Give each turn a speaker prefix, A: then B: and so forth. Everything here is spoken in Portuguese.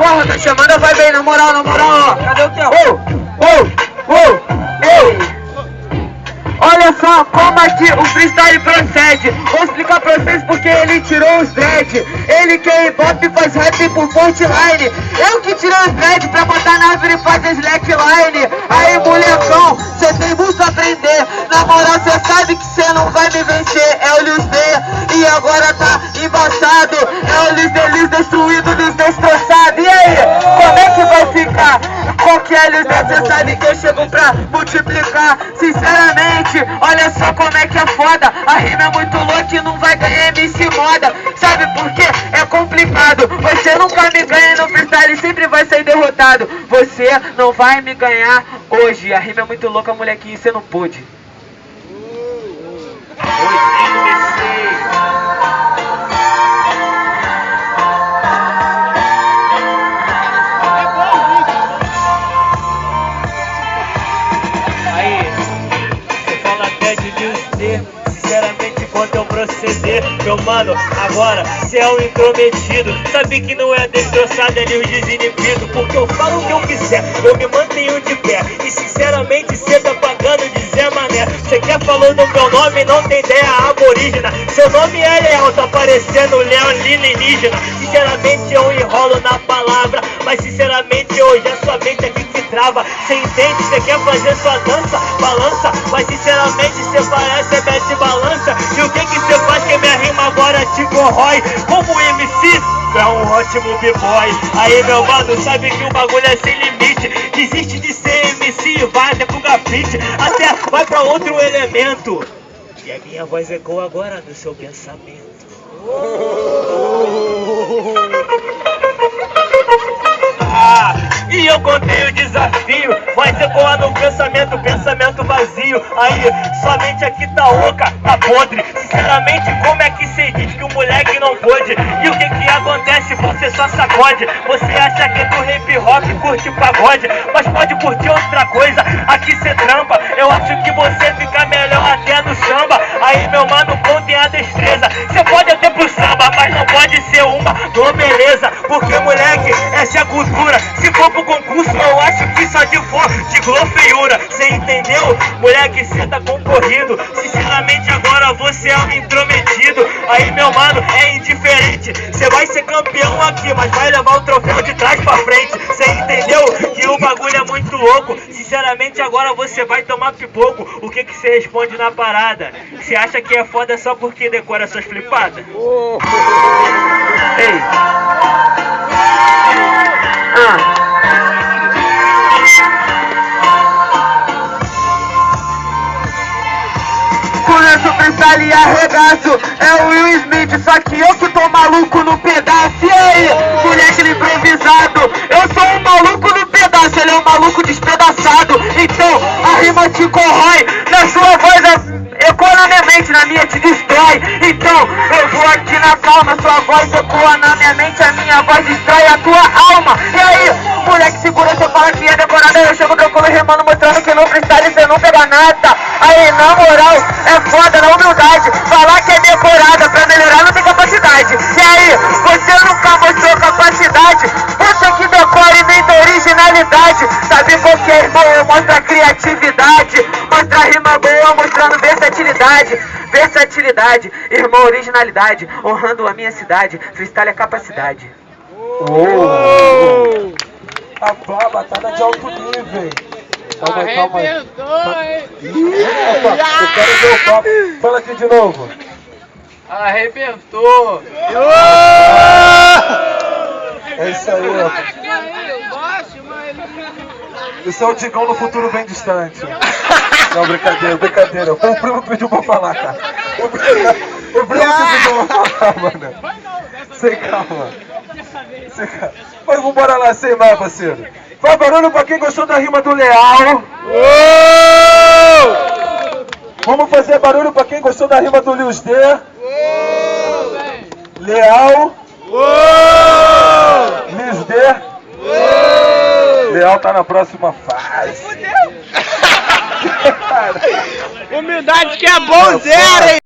A: porra, tá chamando a vibe aí, na moral, ó. Cadê o teu? Olha só como aqui o freestyle procede. Vou explicar pra vocês porque ele tirou os dread. Ele que é hip-hop faz rap por Fortline. Eu que tirei os dread pra botar na árvore e fazer slackline. Aí molecão, cê tem muito a aprender. Na moral cê sabe que cê não vai me vencer. É o Lils D e agora tá embaçado. É o Lils destruído, Lils destroçado. E aí, como é que vai ficar? Qual que é, Lils D? Cê sabe que eu chego pra multiplicar. Sinceramente, olha só como é que é foda. A rima é muito louca e não vai ganhar MC moda. Sabe por quê? É complicado. Você nunca me ganha no freestyle, sempre vai sair derrotado. Você não vai me ganhar hoje. A rima é muito louca, molequinho, você não pôde.
B: Sinceramente, quanto eu proceder, meu mano, agora cê é um intrometido. Sabe que não é destroçado, é Lils desinibido. Porque eu falo o que eu quiser, eu me mantenho de pé. E sinceramente, cê tá pagando de Zé Mané. Cê quer falando do meu nome, não tem ideia aborígena. Seu nome é Léo, tá parecendo Léo alienígena. Sinceramente, eu enrolo na palavra, mas sinceramente, hoje é sua mente aqui que trava. Cê entende, cê quer fazer sua dança, balança, mas sinceramente, cê parece mete balança. E o que cê faz que minha rima agora te corrói? Como MC, é um ótimo b-boy. Aí meu mano, sabe que o bagulho é sem limite. Desiste de ser MC e vai até pro grafite. Até vai pra outro elemento. E a minha voz ecoa agora no seu pensamento. E eu contei o desafio, vai ecoar no pensamento, pensamento vazio. Aí, sua mente aqui tá oca, tá podre. Sinceramente, como é que cê diz que o moleque não pôde? E o que acontece? Você só sacode. Você acha que do hip hop curte pagode, mas pode curtir outra coisa, aqui cê trampa. Eu acho que você fica melhor até no samba. Aí meu mano, contem a destreza. Cê pode até pro samba, mas não pode ser uma do beleza. Porque moleque, essa é a cultura. Se for pro concurso, eu acho que só de glofeiura. Cê entendeu? Moleque, cê tá concorrido. Sinceramente agora você é um intrometido. Aí meu mano, é indiferente. Cê vai ser campeão aqui, mas vai levar o troféu de trás pra frente. Cê entendeu? Que o bagulho é muito louco. Sinceramente agora você vai tomar pipoco. O que cê responde na parada? Cê acha que é foda só porque decora suas flipadas? Ei.
A: Começo o freestyle e arregaço. É o Will Smith, só que eu que tô maluco no pedaço. E aí, moleque improvisado. Eu sou um maluco no pedaço, ele é um maluco despedaçado. Então, a rima te corrói. Na sua voz ecoa na minha mente, na minha te destrói. Então, eu vou aqui na calma. Sua voz ecoa na minha mente, a minha voz destrói a tua alma. E aí, moleque segura, você fala que é decorado. Eu chego tranquilo rimando, mostrando que no freestyle você não pega nada. Aí, na moral, é foda na humildade. Falar que é decorada, pra melhorar não tem capacidade. E aí, você nunca mostrou capacidade. Você que decora e vem da originalidade. Sabe qual que é, irmão? Mostra criatividade. Mostra rima boa, mostrando versatilidade. Versatilidade, irmão, originalidade. Honrando a minha cidade. Freestyle é capacidade.
C: A batalha de alto nível. Calma aí.
D: Arrebentou, hein?
C: Eu quero ver o papo. Fala aqui de novo.
D: Arrebentou.
C: É isso aí, ó. Isso é o Digão no futuro bem distante. Não, brincadeira. O primo pediu pra falar, cara. O primo pediu pra falar, mano. Sem calma. Mas vambora lá, sem mais, parceiro. Faz barulho pra quem gostou da rima do Leal. Vamos fazer barulho pra quem gostou da rima do Lils D. Leal. Lils D. Leal tá na próxima fase.
D: Humildade que é bom zero, hein?